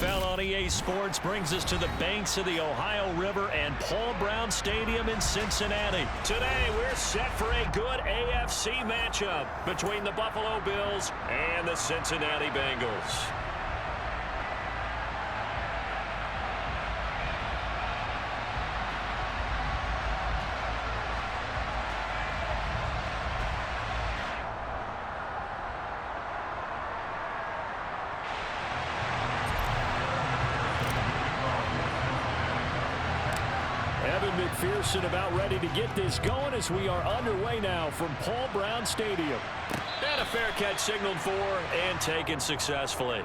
NFL on EA Sports brings us to the banks of the Ohio River and Paul Brown Stadium in Cincinnati. Today, we're set for a good AFC matchup between the Buffalo Bills and the Cincinnati Bengals. McPherson about ready to get this going as we are underway now from Paul Brown Stadium. And a fair catch signaled for and taken successfully.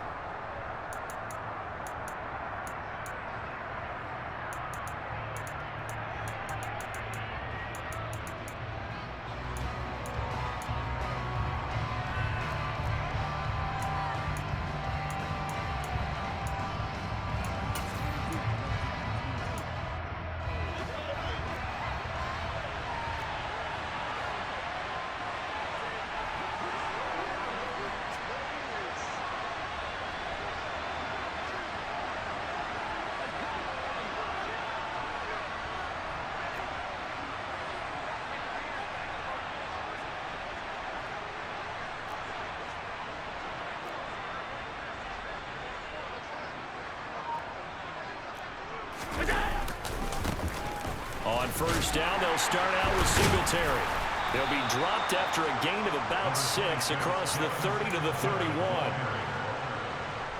On first down, they'll start out with Singletary. They'll be dropped after a gain of about 6 across the 30 to the 31.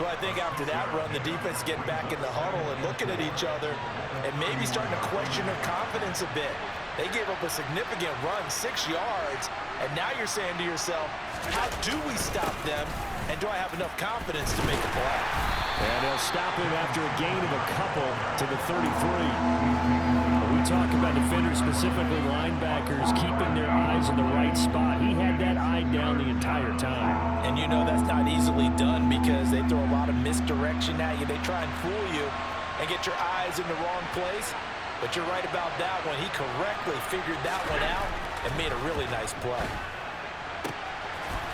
Well, I think after that run, the defense getting back in the huddle and looking at each other and maybe starting to question their confidence a bit. They gave up a significant run, 6 yards, and now you're saying to yourself, how do we stop them, and do I have enough confidence to make a play? And they'll stop him after a gain of a couple to the 33. We talk about defenders, specifically linebackers, keeping their eyes in the right spot. He had that eye down the entire time. And you know that's not easily done because they throw a lot of misdirection at you. They try and fool you and get your eyes in the wrong place. But you're right about that one. He correctly figured that one out and made a really nice play.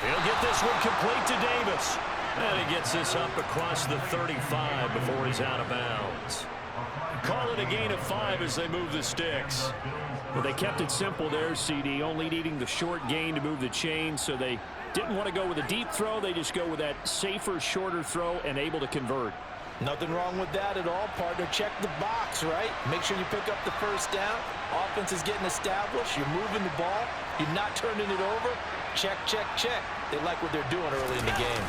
He'll get this one complete to Davis. And he gets this up across the 35 before he's out of bounds. Call it a gain of 5 as they move the sticks. Well, they kept it simple there, CD, only needing the short gain to move the chain, so they didn't want to go with a deep throw. They just go with that safer, shorter throw and able to convert. Nothing wrong with that at all, partner. Check the box, right? Make sure you pick up the first down. Offense is getting established. You're moving the ball. You're not turning it over. Check, check, check. They like what they're doing early in the game.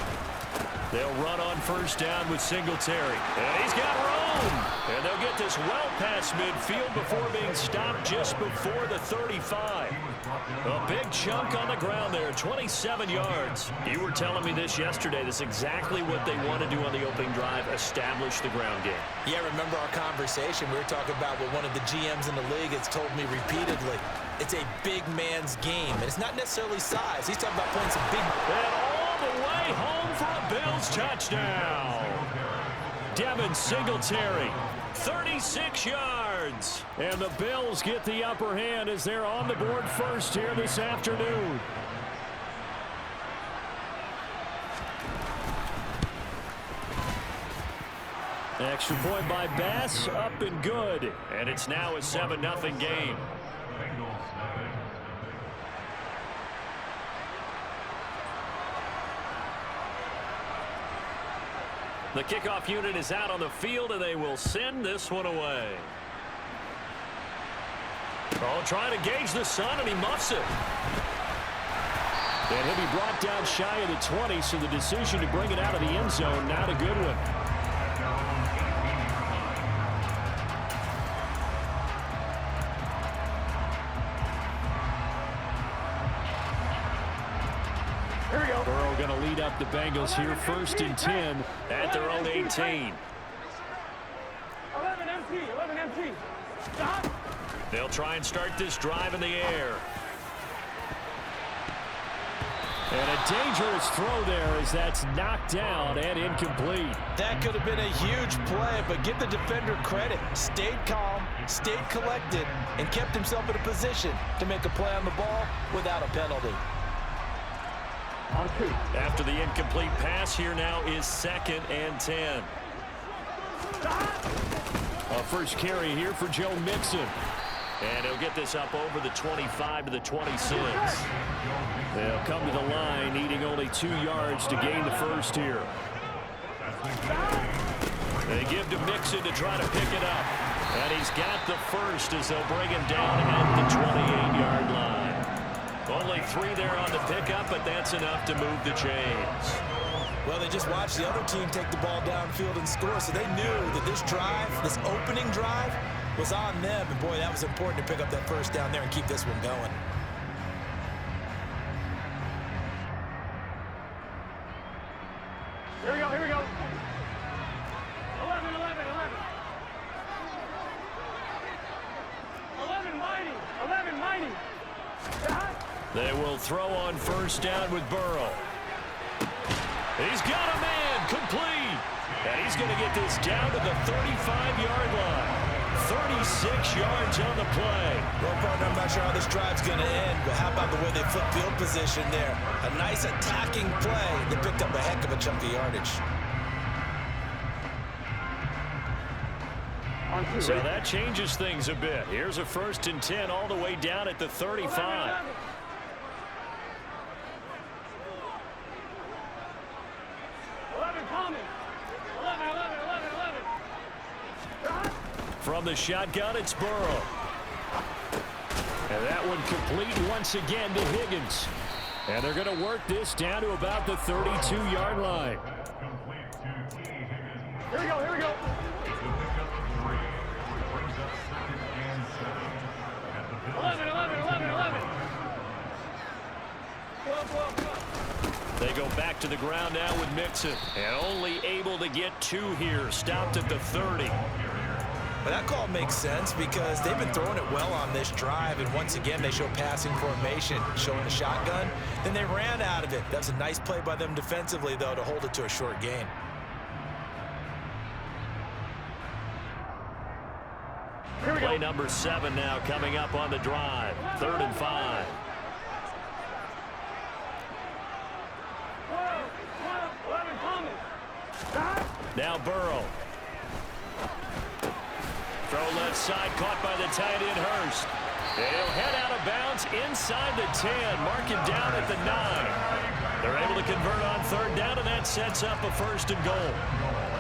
They'll run on first down with Singletary. And he's got room. And they'll get this well past midfield before being stopped just before the 35. A big chunk on the ground there, 27 yards. You were telling me this yesterday. That's exactly what they want to do on the opening drive, establish the ground game. Yeah, remember our conversation? We were talking about what one of the GMs in the league has told me repeatedly. It's a big man's game, and it's not necessarily size. He's talking about playing some big... And all the way home for a Bills touchdown. Devin Singletary, 36 yards. And the Bills get the upper hand as they're on the board first here this afternoon. Extra point by Bass, up and good. And it's now a 7-0 game. The kickoff unit is out on the field, and they will send this one away. Oh, trying to gauge the sun, and he muffs it. And he'll be brought down shy of the 20, so the decision to bring it out of the end zone, not a good one. Burrow going to lead up the Bengals here, 1st and 10 at their own 18. 11 empty. Stop. They'll try and start this drive in the air. And a dangerous throw there as that's knocked down and incomplete. That could have been a huge play, but give the defender credit. Stayed calm, stayed collected, and kept himself in a position to make a play on the ball without a penalty. After the incomplete pass, here now is 2nd and 10. A first carry here for Joe Mixon. And he'll get this up over the 25 to the 26. They'll come to the line, needing only 2 yards to gain the first here. They give to Mixon to try to pick it up. And he's got the first as they'll bring him down at the 28-yard line. Only 3 there on the pickup, but that's enough to move the chains. Well, they just watched the other team take the ball downfield and score, so they knew that this drive, this opening drive, was on them. And, boy, that was important to pick up that first down there and keep this one going. Here we go, here we go. 11, 11, 11. 11 mighty, 11 mighty. They will throw on first down with Burrow. He's got a man, complete. And he's going to get this down to the 35-yard line. 36 yards on the play. Well, partner, I'm not sure how this drive's going to end, but how about the way they flip field position there? A nice attacking play that picked up a heck of a chunk of yardage. So that changes things a bit. Here's a 1st and 10 all the way down at the 35. 11 coming. 11, 11, 11, 11. From the shotgun, it's Burrow. And that one complete once again to Higgins. And they're going to work this down to about the 32-yard line. Here we go, here we go. 11, 11, 11, 11. 12, 12, 12. They go back to the ground now with Mixon. And only able to get 2 here. Stopped at the 30. But that call makes sense because they've been throwing it well on this drive, and once again they show passing formation, showing the shotgun. Then they ran out of it. That's a nice play by them defensively, though, to hold it to a short gain. Play number 7 now coming up on the drive. 3rd and 5. 12, 11 coming. Now Burrow. Throw left side, caught by the tight end Hurst. And he'll head out of bounds inside the 10. Mark him down at the 9. They're able to convert on 3rd down, and that sets up a 1st and goal.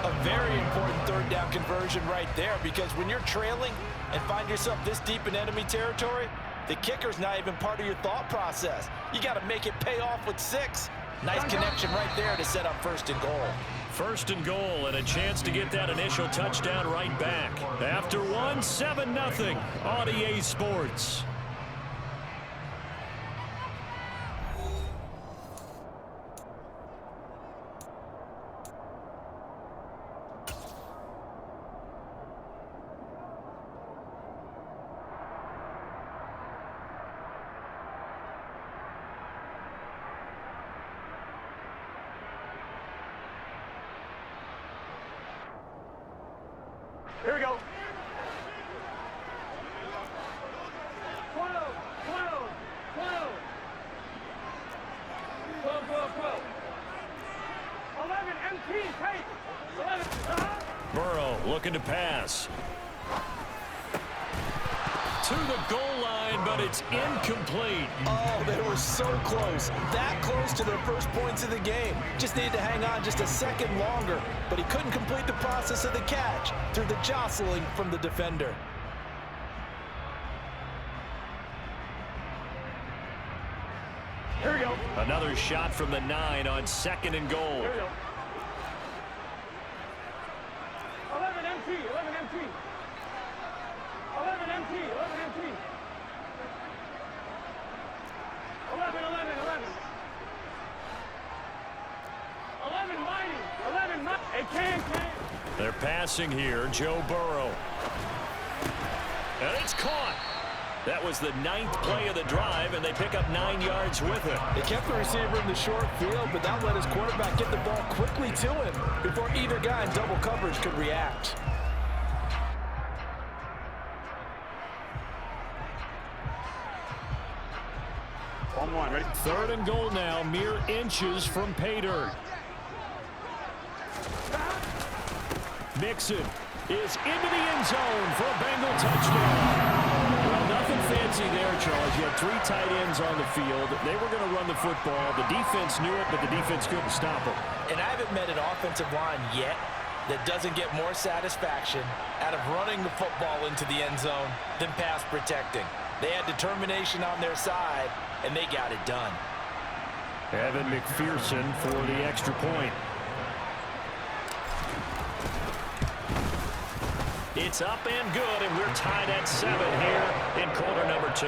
A very important 3rd down conversion right there, because when you're trailing and find yourself this deep in enemy territory, the kicker's not even part of your thought process. You got to make it pay off with 6. Nice connection right there to set up 1st and goal. 1st and goal, and a chance to get that initial touchdown right back. After 1, 7-0 on EA Sports. Here we go. 12, 12, 12. 12, 12, 12. 11 MT, take. 11. Burrow looking to pass. To the goal line, but it's incomplete. Oh, they were so close. That close to their first points of the game. Just needed to hang on just a second longer, but he couldn't complete the process of the catch through the jostling from the defender. Here we go. Another shot from the 9 on 2nd and goal. Here we go. 11 MT, 11 MT. 11 MT, 11 MT. 11, 11, 11. 11 mighty, 11 mighty. It can. They're passing here, Joe Burrow. And it's caught. That was the 9th play of the drive, and they pick up 9 yards with it. They kept the receiver in the short field, but that let his quarterback get the ball quickly to him before either guy in double coverage could react. On 1, ready? 3rd and goal now, mere inches from pay dirt. Mixon is into the end zone for a Bengal touchdown. Well, nothing fancy there, Charles. You had 3 tight ends on the field. They were going to run the football. The defense knew it, but the defense couldn't stop it. And I haven't met an offensive line yet that doesn't get more satisfaction out of running the football into the end zone than pass protecting. They had determination on their side, and they got it done. Evan McPherson for the extra point. It's up and good, and we're tied at 7 here in quarter number 2.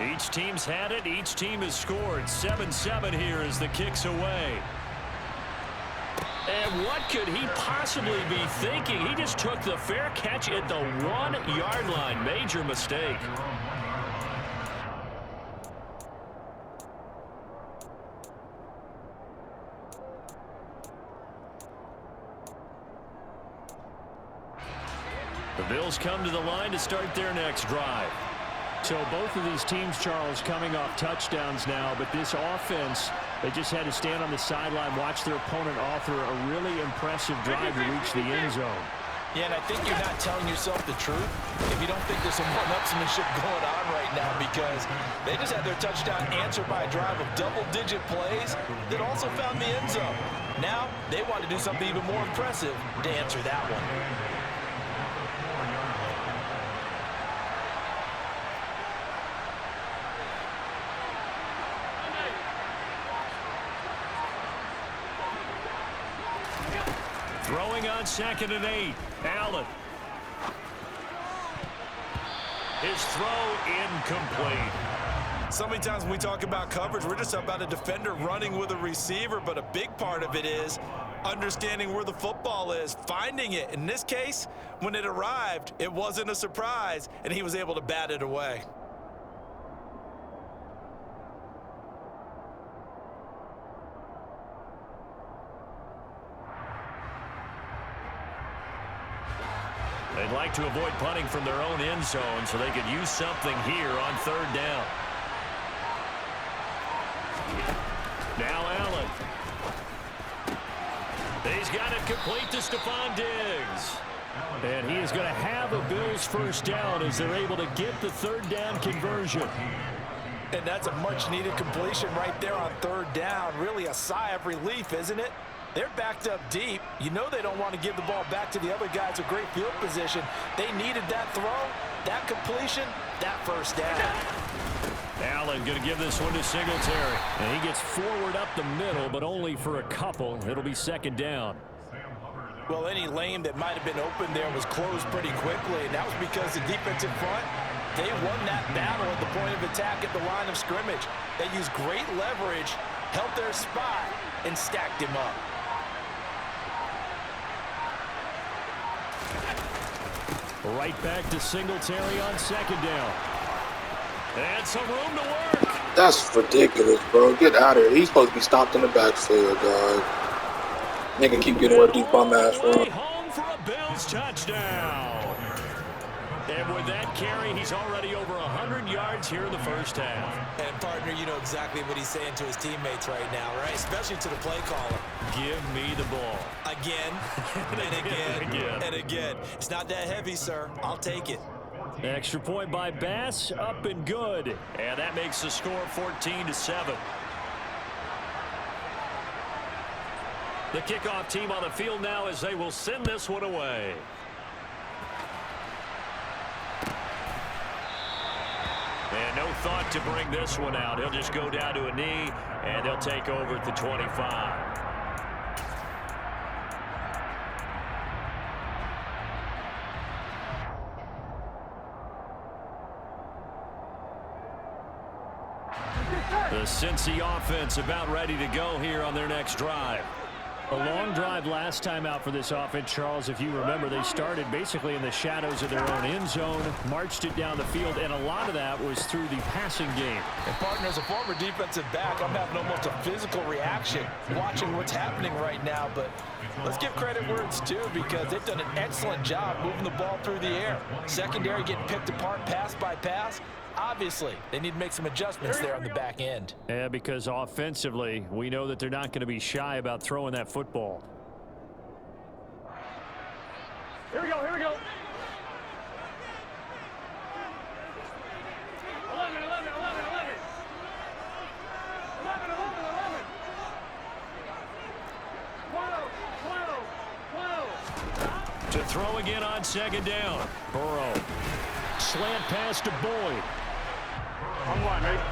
Each team's had it. Each team has scored. 7-7 here as the kick's away. And what could he possibly be thinking? He just took the fair catch at the 1-yard line. Major mistake. The Bills come to the line to start their next drive. So both of these teams, Charles, coming off touchdowns now, but this offense, they just had to stand on the sideline, watch their opponent author a really impressive drive to reach the end zone. Yeah, and I think you're not telling yourself the truth if you don't think there's some one-upsmanship going on right now, because they just had their touchdown answered by a drive of double-digit plays that also found the end zone. Now they want to do something even more impressive to answer that one. Throwing on 2nd and 8. Allen. His throw incomplete. So many times when we talk about coverage, we're just about a defender running with a receiver, but a big part of it is understanding where the football is, finding it. In this case, when it arrived, it wasn't a surprise, and he was able to bat it away. They'd like to avoid punting from their own end zone so they could use something here on 3rd down. Now Allen. He's got it complete to Stephon Diggs. And he is going to have a Bills first down as they're able to get the 3rd down conversion. And that's a much-needed completion right there on 3rd down. Really a sigh of relief, isn't it? They're backed up deep. You know they don't want to give the ball back to the other guys with great field position. They needed that throw, that completion, that first down. Allen going to give this one to Singletary. And he gets forward up the middle, but only for a couple. It'll be 2nd down. Well, any lane that might have been open there was closed pretty quickly, and that was because the defensive front, they won that battle at the point of attack at the line of scrimmage. They used great leverage, held their spot, and stacked him up. Right back to Singletary on 2nd down. And some room to work. That's ridiculous, bro. Get out of here. He's supposed to be stopped in the backfield, dog. Nigga keep getting where these bum ass from. Home for a Bills touchdown. And with that carry, he's already over 100 yards here in the first half. And partner, you know exactly what he's saying to his teammates right now, right? Especially to the play caller. Give me the ball. Again, and again, and again. It's not that heavy, sir. I'll take it. Extra point by Bass, up and good. And that makes the score 14-7. The kickoff team on the field now as they will send this one away. And no thought to bring this one out. He'll just go down to a knee, and they'll take over at the 25. The Cincy offense about ready to go here on their next drive. A long drive last time out for this offense, Charles. If you remember, they started basically in the shadows of their own end zone, marched it down the field, and a lot of that was through the passing game. And partner, as a former defensive back, I'm having almost a physical reaction watching what's happening right now. But let's give credit where it's due, because they've done an excellent job moving the ball through the air. Secondary getting picked apart pass by pass. Obviously, they need to make some adjustments there on the back end. Yeah, because offensively, we know that they're not going to be shy about throwing that football. Here we go, here we go. 11, 11, 11, 11. 11, 11, 11. 12, 12, 12. To throw again on second down. Burrow. Slant pass to Boyd.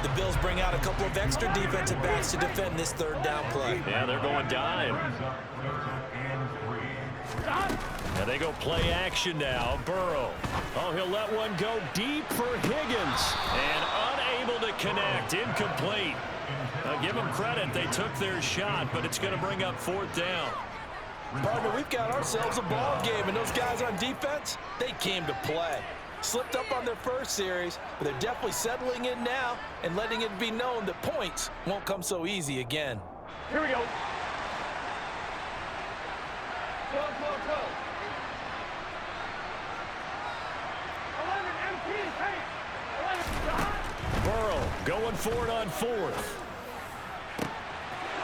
The Bills bring out a couple of extra defensive backs to defend this third down play. Yeah, they're going dime. And they go play action now. Burrow. Oh, he'll let one go deep for Higgins. And unable to connect. Incomplete. Give them credit. They took their shot, but it's going to bring up fourth down. Partner, we've got ourselves a ball game, and those guys on defense, they came to play. Slipped up on their first series, but they're definitely settling in now and letting it be known that points won't come so easy again. Here we go. 12, 12, 12. 11 MP, hey. 11. Burrow going for it on fourth.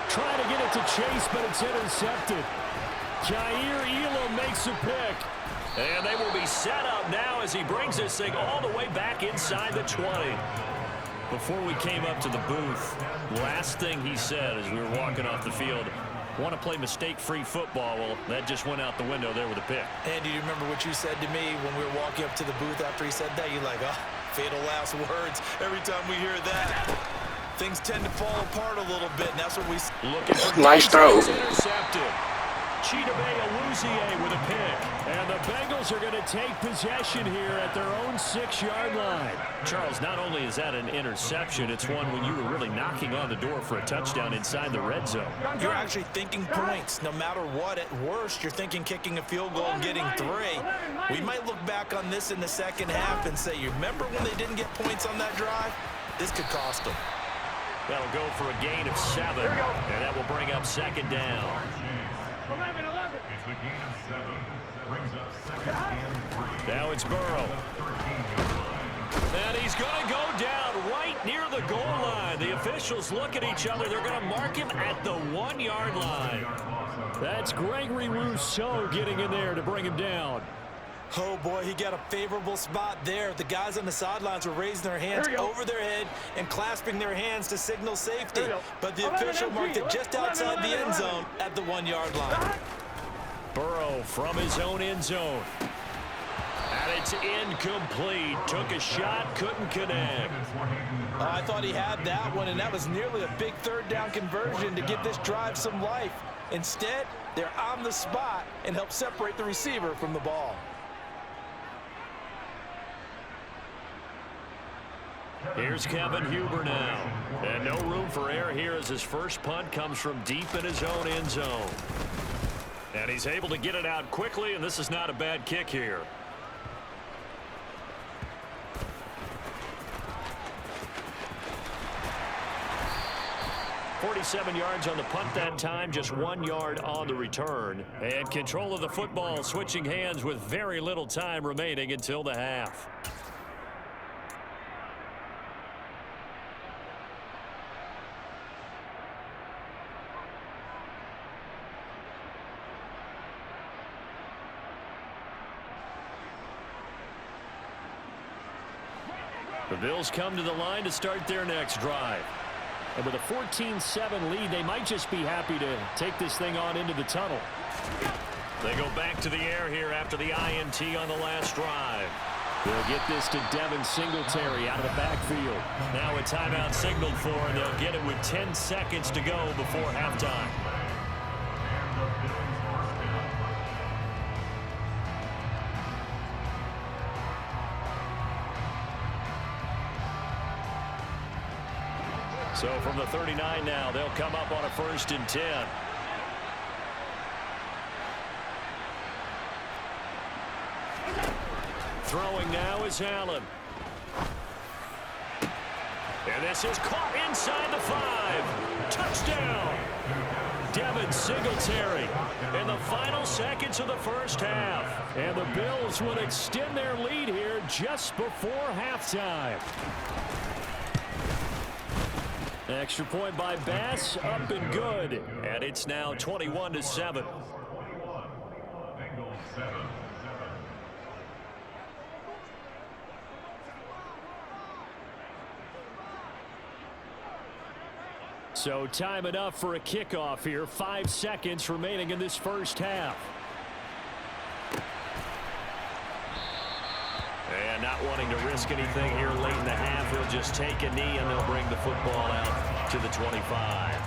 Trying to get it to Chase, but it's intercepted. Jair Elam makes a pick. And they will be set up now as he brings this thing all the way back inside the 20. Before we came up to the booth, last thing he said as we were walking off the field, want to play mistake-free football. Well, that just went out the window there with a pick. Andy, do you remember what you said to me when we were walking up to the booth after he said that? You're like, oh, fatal last words. Every time we hear that, things tend to fall apart a little bit, and that's what we... Looking for nice throw. Intercepted. Chidobe Awuzie with a pick. And the Bengals are going to take possession here at their own 6-yard line. Charles, not only is that an interception, it's one when you were really knocking on the door for a touchdown inside the red zone. You're actually thinking points. No matter what, at worst, you're thinking kicking a field goal and getting 3. We might look back on this in the second half and say, you remember when they didn't get points on that drive? This could cost them. That'll go for a gain of 7, and that will bring up second down. 11, 11. Now it's Burrow. And he's going to go down right near the goal line. The officials look at each other. They're going to mark him at the 1-yard line. That's Gregory Rousseau getting in there to bring him down. Oh, boy, he got a favorable spot there. The guys on the sidelines were raising their hands over their head and clasping their hands to signal safety. But the official marked it just outside the end zone at the 1-yard line. Burrow from his own end zone. And it's incomplete. Took a shot, couldn't connect. I thought he had that one, and that was nearly a big third down conversion to give this drive some life. Instead, they're on the spot and help separate the receiver from the ball. Here's Kevin Huber now. And no room for error here as his first punt comes from deep in his own end zone. And he's able to get it out quickly, and this is not a bad kick here. .47 yards on the punt that time, just 1 yard on the return. And control of the football switching hands with very little time remaining until the half. The Bills come to the line to start their next drive. And with a 14-7 lead, they might just be happy to take this thing on into the tunnel. They go back to the air here after the INT on the last drive. They'll get this to Devin Singletary out of the backfield. Now a timeout signaled for, and they'll get it with 10 seconds to go before halftime. So from the 39 now, they'll come up on a 1st and 10. Throwing now is Allen. And this is caught inside the 5. Touchdown. Devin Singletary in the final seconds of the first half. And the Bills would extend their lead here just before halftime. Extra point by Bass, up and good. And it's now 21-7. So time enough for a kickoff here. 5 seconds remaining in this first half. And not wanting to risk anything here late in the half, he'll just take a knee and they'll bring the football out to the 25.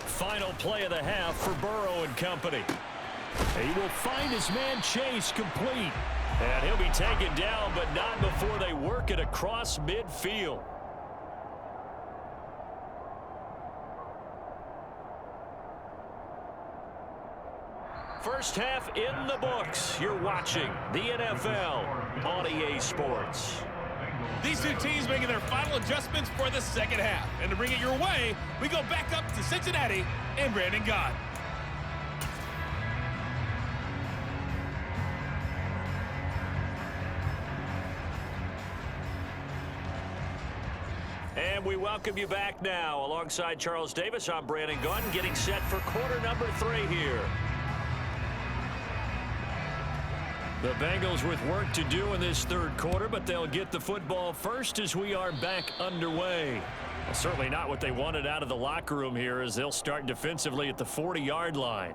Final play of the half for Burrow and company. He will find his man Chase complete. And he'll be taken down, but not before they work it across midfield. First half in the books. You're watching the NFL on EA Sports. These two teams making their final adjustments for the second half. And to bring it your way, we go back up to Cincinnati and Brandon Gott. And we welcome you back now. Alongside Charles Davis, I'm Brandon Gunn, getting set for quarter number 3 here. The Bengals with work to do in this third quarter, but they'll get the football first as we are back underway. Well, certainly not what they wanted out of the locker room here, as they'll start defensively at the 40-yard line.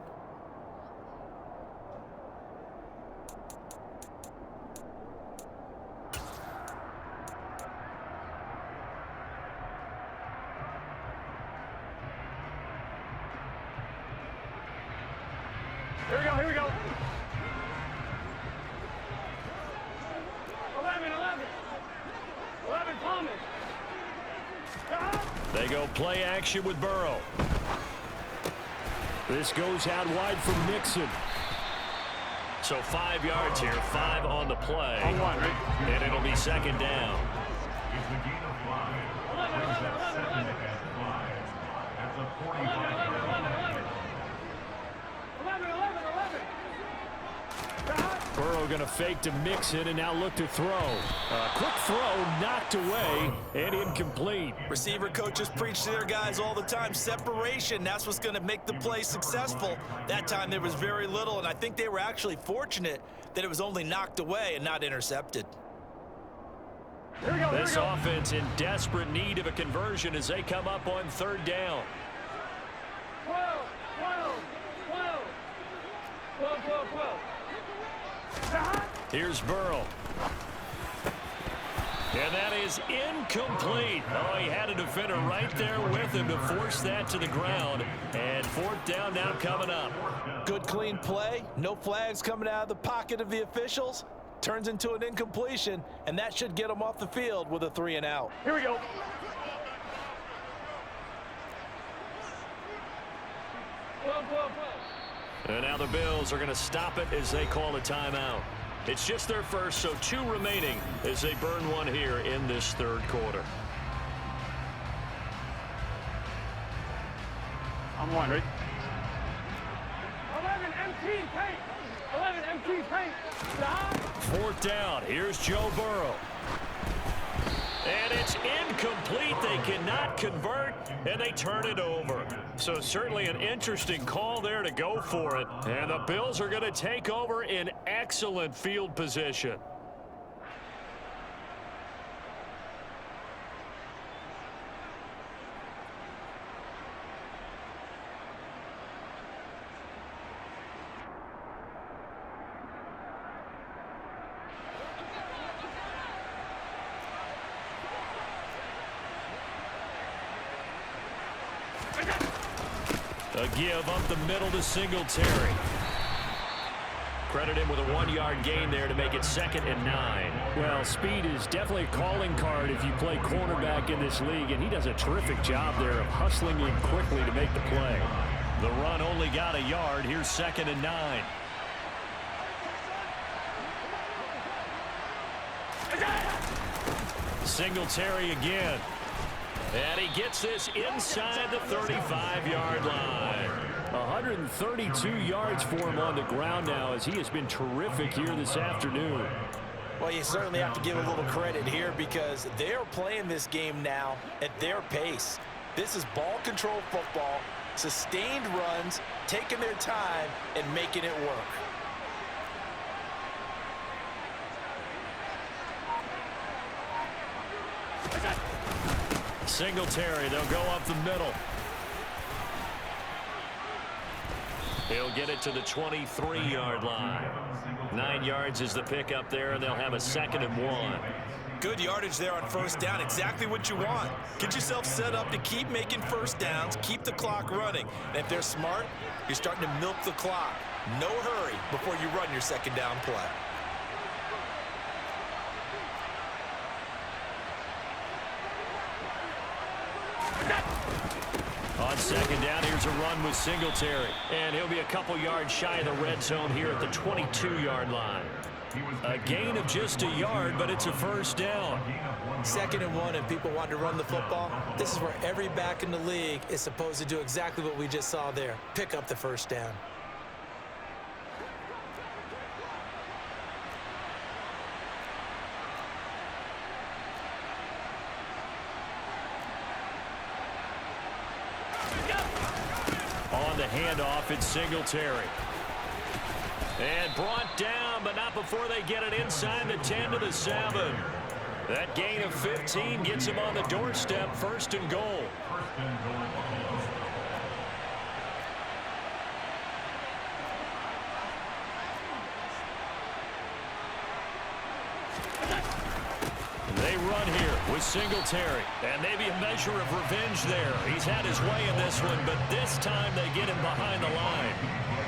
Here we go, here we go. 11, 11 Thomas. They go play action with Burrow. This goes out wide from Nixon. So 5 yards here, 5 on the play. On one, right? And it'll be second down. 11, 11, 11, 11. 11, 11, 11, 11. 11, 11, 11. Burrow going to fake to Mixon and now look to throw. Quick throw knocked away and incomplete. Receiver coaches preach to their guys all the time. Separation, that's what's going to make the play successful. That time there was very little, and I think they were actually fortunate that it was only knocked away and not intercepted. Here we go, here This we go. offense in desperate need of a conversion as they come up on third down. 12, 12, 12. 12, 12, 12. Here's Burrow. And that is incomplete. Oh, he had a defender right there with him to force that to the ground. And fourth down now coming up. Good clean play, no flags coming out of the pocket of the officials. Turns into an incompletion, and that should get them off the field with a 3 and out. Here we go. 12, 12, 12. And now the Bills are going to stop it as they call a timeout. It's just their first, so 2 remaining as they burn one here in this third quarter. I'm one, ready? 11 MT paint. 11 MT paint. Fourth down. Here's Joe Burrow. And it's incomplete. They cannot convert, and they turn it over. So certainly an interesting call there to go for it. And the Bills are going to take over in excellent field position. A give up the middle to Singletary. Credit him with a 1-yard gain there to make it 2nd and 9. Well, speed is definitely a calling card if you play cornerback in this league, and he does a terrific job there of hustling in quickly to make the play. The run only got a yard. Here's 2nd and 9. Singletary again. And he gets this inside the 35-yard line. 132 yards for him on the ground now as he has been terrific here this afternoon. Well, you certainly have to give a little credit here because they're playing this game now at their pace. This is ball control football, sustained runs, taking their time and making it work. Singletary, they'll go up the middle. He'll get it to the 23-yard line. 9 yards is the pickup there, and they'll have a 2nd and 1. Good yardage there on 1st down. Exactly what you want. Get yourself set up to keep making 1st downs, keep the clock running. And if they're smart, you're starting to milk the clock. No hurry before you run your 2nd down play. On 2nd down, here's a run with Singletary. And he'll be a couple yards shy of the red zone here at the 22-yard line. A gain of just a yard, but it's a 1st down. 2nd and 1, and people want to run the football. This is where every back in the league is supposed to do exactly what we just saw there. Pick up the 1st down. On the handoff, it's Singletary. And brought down, but not before they get it inside the 10 to the 7. That gain of 15 gets him on the doorstep, 1st and goal. They run here with Singletary, and maybe a measure of revenge there. He's had his way in this one, but this time they get him behind the line.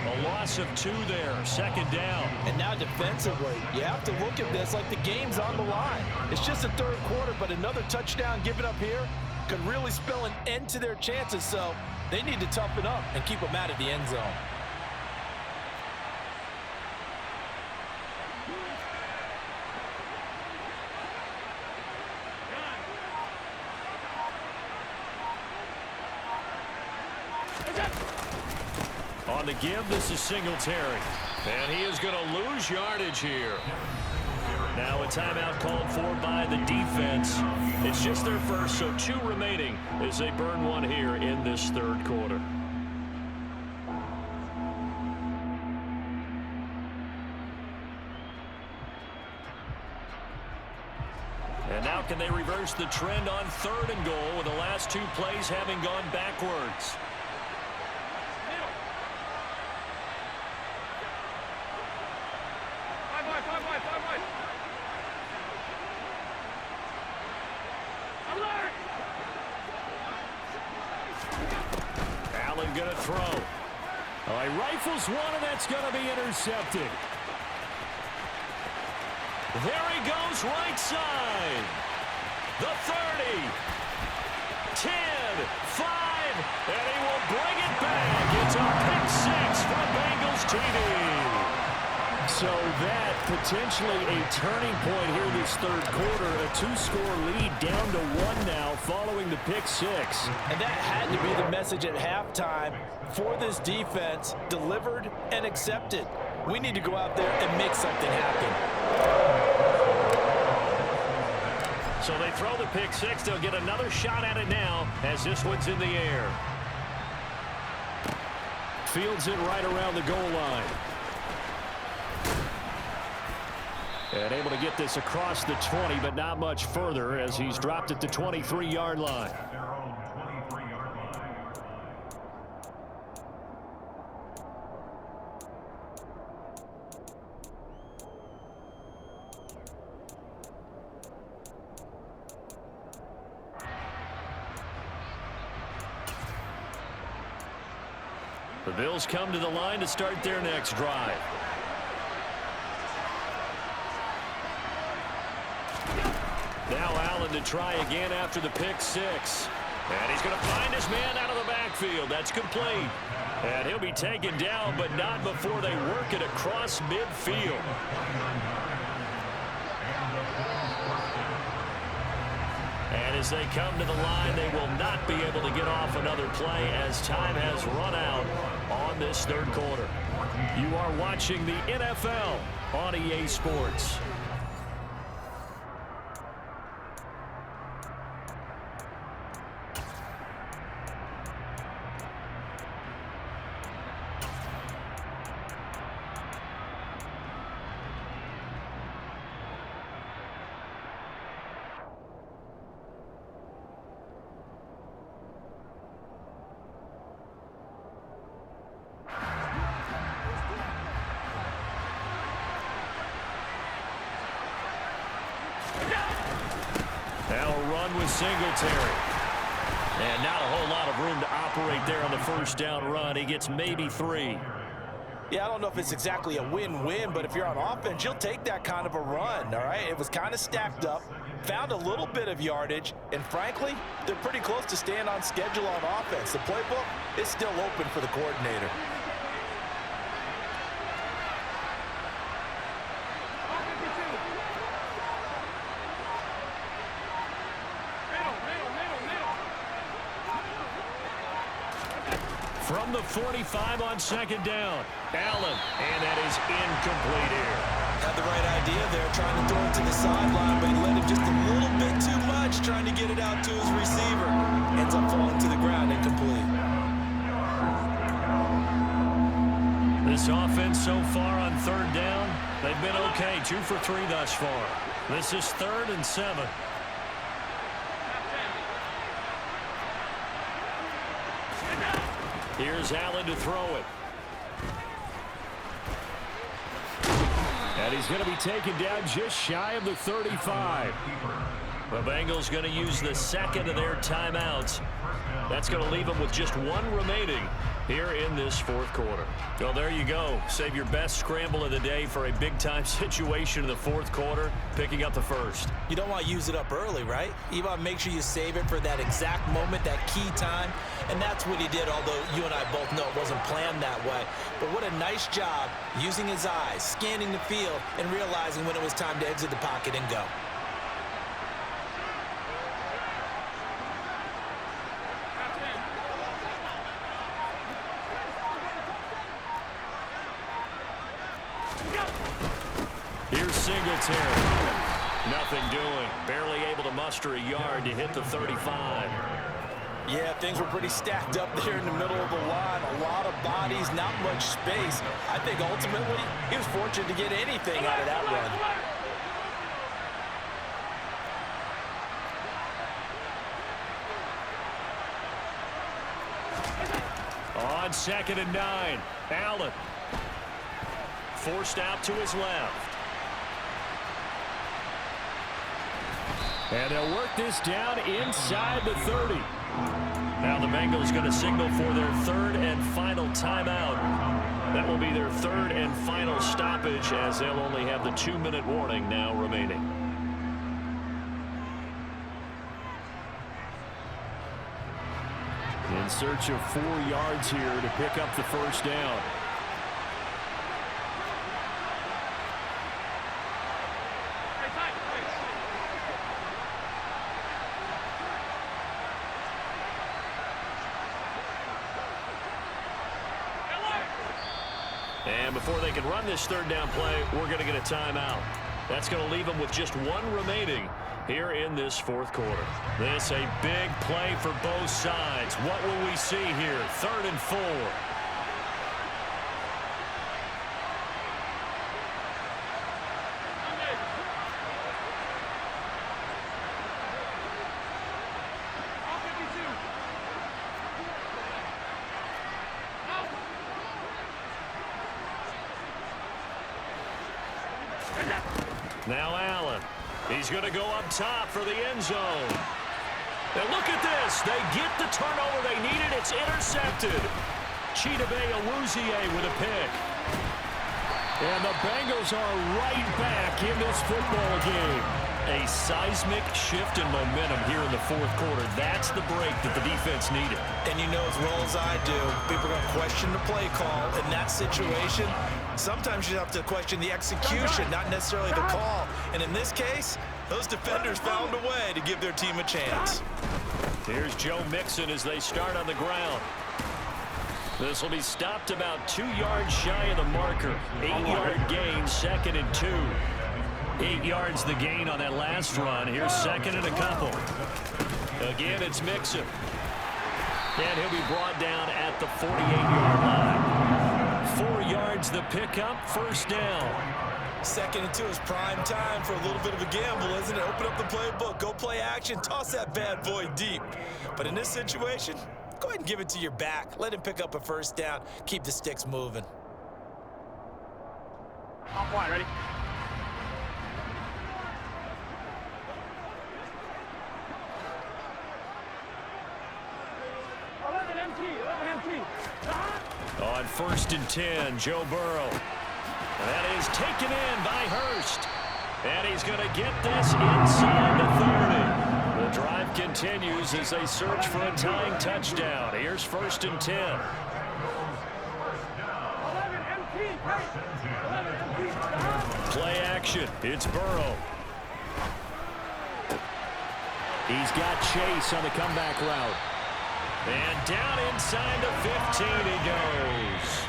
A loss of 2 there, 2nd down. And now defensively, you have to look at this like the game's on the line. It's just the 3rd quarter, but another touchdown given up here could really spell an end to their chances, so they need to toughen up and keep them out of the end zone. On the give, this is Singletary. And he is going to lose yardage here. Now a timeout called for by the defense. It's just their first, so 2 remaining as they burn 1 here in this 3rd quarter. And now can they reverse the trend on 3rd and goal with the last 2 plays having gone backwards? Allen going to throw. Oh, he rifles one, and that's going to be intercepted. There he goes, right side. The 30, 10, 5, and he will bring it back. It's a pick 6 from Bengals TV. So that potentially a turning point here this 3rd quarter. A 2-score lead down to 1 now following the pick 6. And that had to be the message at halftime for this defense, delivered and accepted. We need to go out there and make something happen. So they throw the pick 6. They'll get another shot at it now as this one's in the air. Fields it right around the goal line. And able to get this across the 20, but not much further as he's dropped at the 23-yard line. The Bills come to the line to start their next drive. Now Allen to try again after the pick six. And he's going to find his man out of the backfield. That's complete. And he'll be taken down, but not before they work it across midfield. And as they come to the line, they will not be able to get off another play as time has run out on this third quarter. You are watching the NFL on EA Sports. With Singletary. And not a whole lot of room to operate there on the first down run. He gets maybe 3. Yeah, I don't know if it's exactly a win-win, but if you're on offense, you'll take that kind of a run, all right? It was kind of stacked up, found a little bit of yardage, and frankly, they're pretty close to staying on schedule on offense. The playbook is still open for the coordinator. From the 45 on second down, Allen, and that is incomplete here. Had the right idea there, trying to throw it to the sideline, but he let him just a little bit too much, trying to get it out to his receiver. Ends up falling to the ground, incomplete. This offense so far on third down, they've been okay, 2 for 3 thus far. This is 3rd and 7. Here's Allen to throw it. And he's going to be taken down just shy of the 35. The Bengals going to use the second of their timeouts. That's going to leave them with just 1 remaining here in this fourth quarter. Well, there you go. Save your best scramble of the day for a big-time situation in the fourth quarter, picking up the first. You don't want to use it up early, right? You want to make sure you save it for that exact moment, that key time. And that's what he did, although you and I both know it wasn't planned that way. But what a nice job using his eyes, scanning the field, and realizing when it was time to exit the pocket and go. Here's Singletary. Nothing doing. Barely able to muster a yard to hit the 35. Yeah, things were pretty stacked up there in the middle of the line. A lot of bodies, not much space. I think ultimately he was fortunate to get anything out of that run. On 2nd and 9, Allen. Forced out to his left. And they'll work this down inside the 30. Now the Bengals going to signal for their 3rd and final timeout. That will be their 3rd and final stoppage, as they'll only have the 2-minute warning now remaining. In search of 4 yards here to pick up the first down. And before they can run this 3rd down play, we're going to get a timeout. That's going to leave them with just 1 remaining here in this fourth quarter. This a big play for both sides. What will we see here? 3rd and 4. Now Allen. He's going to go up top for the end zone. And look at this. They get the turnover they needed. It's intercepted. with a pick. And the Bengals are right back in this football game. A seismic shift in momentum here in the fourth quarter. That's the break that the defense needed. And you know as well as I do, people are going to question the play call in that situation. Sometimes you have to question the execution, not necessarily the call. And in this case, those defenders found a way to give their team a chance. Here's Joe Mixon as they start on the ground. This will be stopped about 2 yards shy of the marker. 8-yard gain, 2nd and 2. 8 yards the gain on that last run. Here's 2nd and a couple. Again, it's Mixon. And he'll be brought down at the 48-yard line. 4 yards the pickup, 1st down. 2nd and 2 is prime time for a little bit of a gamble, isn't it? Open up the playbook, go play action, toss that bad boy deep. But in this situation, go ahead and give it to your back. Let him pick up a 1st down. Keep the sticks moving. Top one, ready? On 1st and 10, Joe Burrow. That is taken in by Hurst. And he's going to get this inside the 30. The drive continues as they search for a tying touchdown. Here's 1st and 10. Play action. It's Burrow. He's got Chase on the comeback route. And down inside the 15 he goes.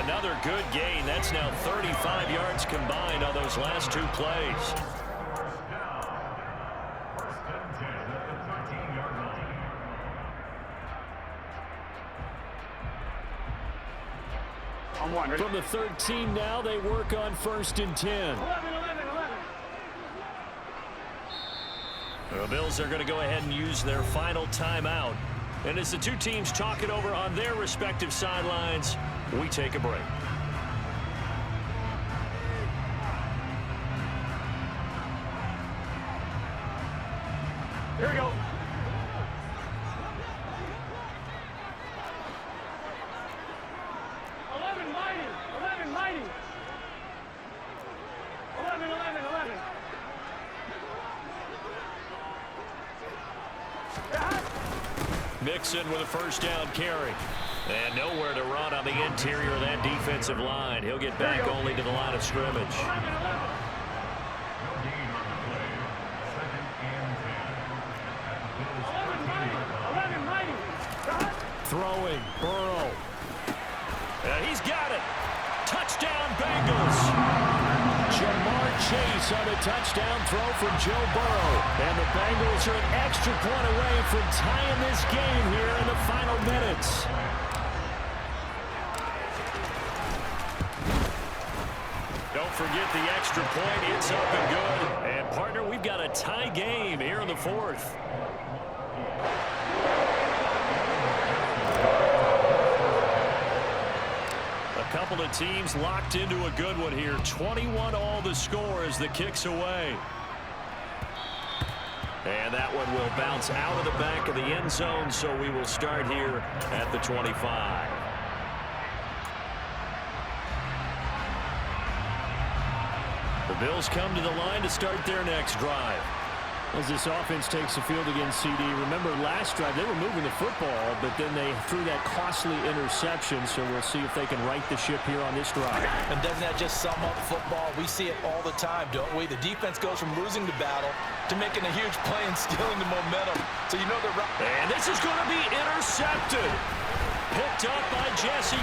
Another good gain. That's now 35 yards combined on those last 2 plays. From the 13 now, they work on 1st and 10. 11. The Bills are going to go ahead and use their final timeout. And as the 2 teams talk it over on their respective sidelines, we take a break. Here we go. 11 mighty. 11. Mixon with a 1st down carry. And nowhere to run on the interior of that defensive line. He'll get back only to the line of scrimmage. Throwing, Burrow. He's got it. Touchdown, Bengals. Jamar Chase on a touchdown throw from Joe Burrow. And the Bengals are an extra point away from tying this game here in the final minutes. Don't forget the extra point. It's up and good. And, partner, we've got a tie game here in the 4th. A couple of teams locked into a good one here. 21 all the score as the kick's away. And that one will bounce out of the back of the end zone, so we will start here at the 25. The Bills come to the line to start their next drive. As this offense takes the field against CD, remember last drive they were moving the football, but then they threw that costly interception, so we'll see if they can right the ship here on this drive. And doesn't that just sum up football? We see it all the time, don't we? The defense goes from losing the battle to making a huge play and stealing the momentum. So you know they're right. And this is going to be intercepted. Picked up by Jesse.